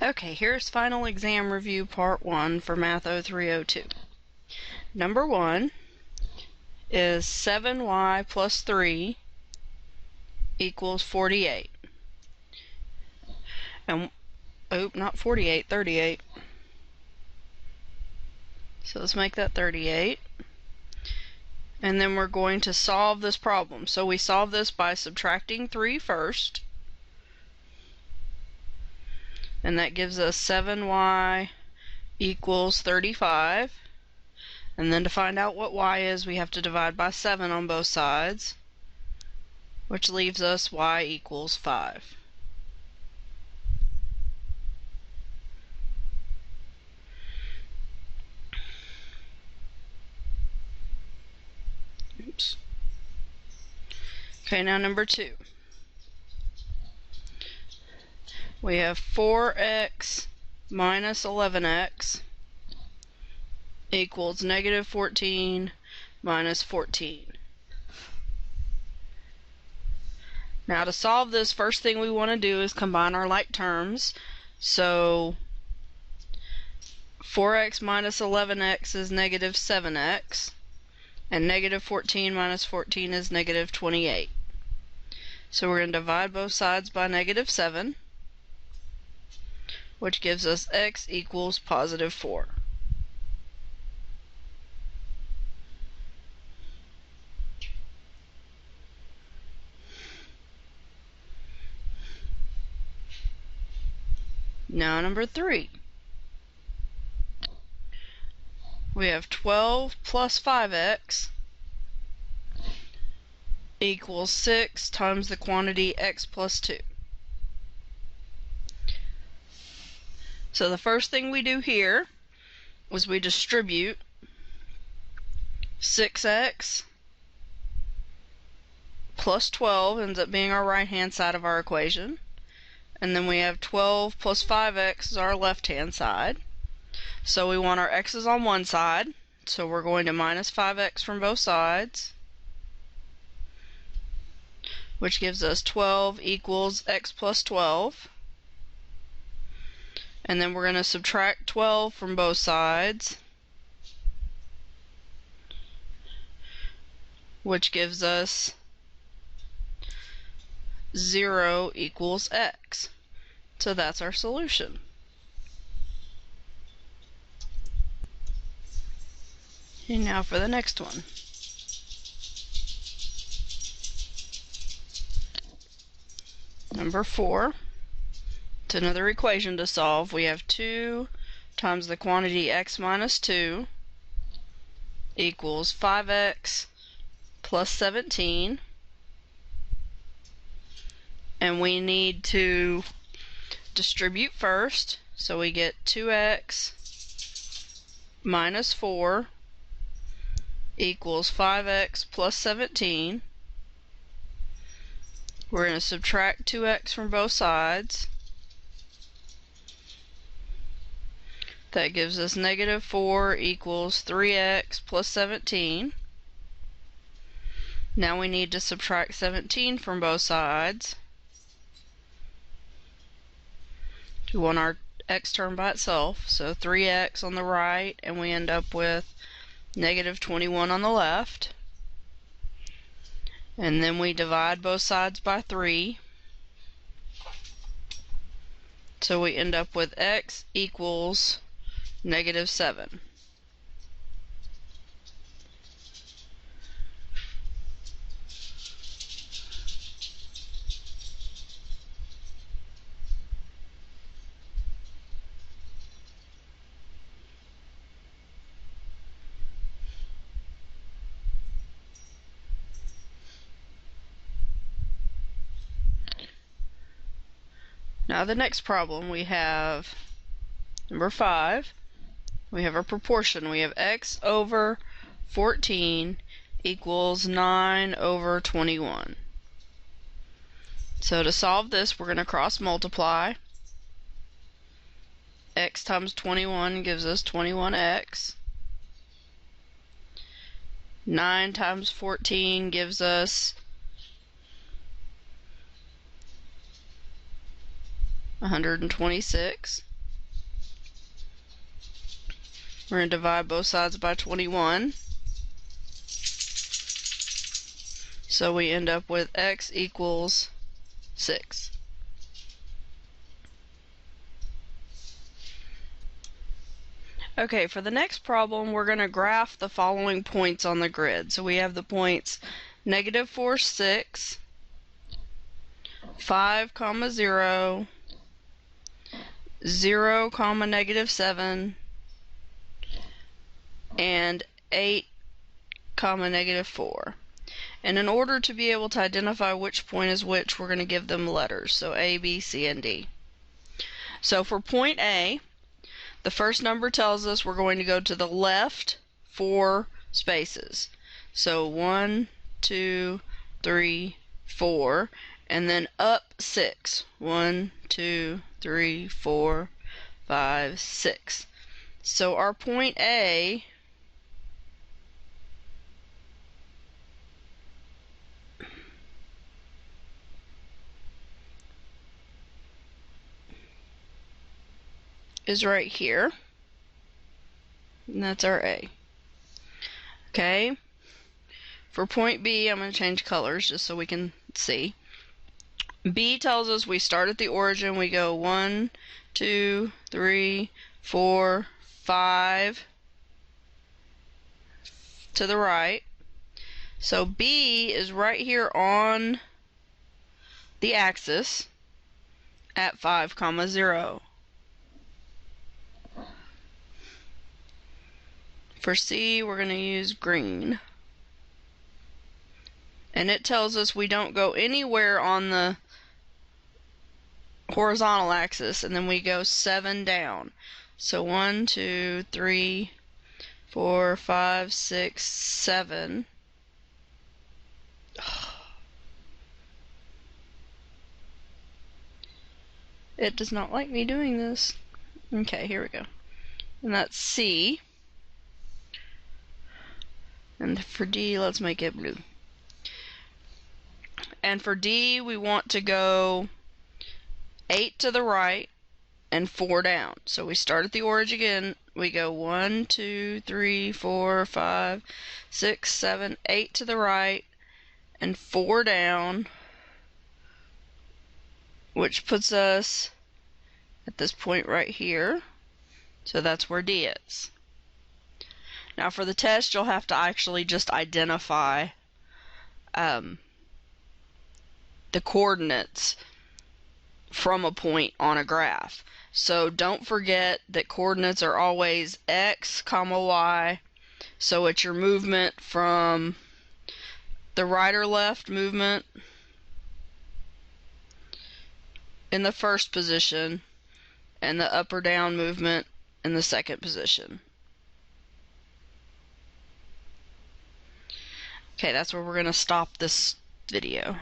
Okay, here's final exam review part 1 for Math 0302. Number 1 is 7y plus 3 equals 48. And, not 48, 38. So let's make that 38. And then we're going to solve this problem. So we solve this by subtracting 3 first. And that gives us 7y equals 35. And then to find out what y is, we have to divide by 7 on both sides, which leaves us y equals 5. Oops. Okay, now number 2. We have 4x minus 11x equals negative 14 minus 14. Now to solve this, first thing we want to do is combine our like terms. So 4x minus 11x is negative 7x, and negative 14 minus 14 is negative 28. So we're going to divide both sides by negative 7, which gives us x equals positive 4. Now number 3. We have 12 plus 5x equals 6 times the quantity x plus 2. So the first thing we do here is we distribute 6x plus 12 ends up being our right hand side of our equation. And then we have 12 plus 5x is our left hand side. So we want our x's on one side, so we're going to minus 5x from both sides, which gives us 12 equals x plus 12. And then we're going to subtract 12 from both sides, which gives us 0 equals x. So that's our solution. And now for the next one. Number 4. It's another equation to solve. We have 2 times the quantity x minus 2 equals 5x plus 17. And we need to distribute first. So we get 2x minus 4 equals 5x plus 17. We're going to subtract 2x from both sides. That gives us negative 4 equals 3x plus 17. Now we need to subtract 17 from both sides. We want our x term by itself, so 3x on the right, and we end up with negative 21 on the left. And then we divide both sides by 3. So we end up with x equals negative 7. Now the next problem, we have number 5. We have our proportion. We have x over 14 equals 9 over 21. So to solve this, we're going to cross multiply. X times 21 gives us 21x. 9 times 14 gives us 126. We're going to divide both sides by 21. So we end up with x equals 6. Okay, for the next problem, we're going to graph the following points on the grid. So we have the points -4, 6, 5, 0, 0, -7, and 8, -4. And in order to be able to identify which point is which, we're going to give them letters. So A, B, C, and D. So for point A, the first number tells us we're going to go to the left 4 spaces. So 1, 2, 3, 4, and then up 6. 1, 2, 3, 4, 5, 6. So our point A is right here, and that's our A. Okay, for point B, I'm going to change colors just so we can see. B tells us we start at the origin, we go 1, 2, 3, 4, 5 to the right. So B is right here on the axis at 5, 0. For C, we're going to use green. And it tells us we don't go anywhere on the horizontal axis, and then we go 7 down. So 1, 2, 3, 4, 5, 6, 7. It does not like me doing this. Okay, here we go. And that's C. And for D, let's make it blue. And for D, we want to go 8 to the right and 4 down. So we start at the origin again. We go 1, 2, 3, 4, 5, 6, 7, 8 to the right and 4 down, which puts us at this point right here. So that's where D is. Now for the test, you'll have to actually just identify the coordinates from a point on a graph. So don't forget that coordinates are always x, y. So it's your movement from the right or left movement in the first position and the up or down movement in the second position. Okay, that's where we're going to stop this video.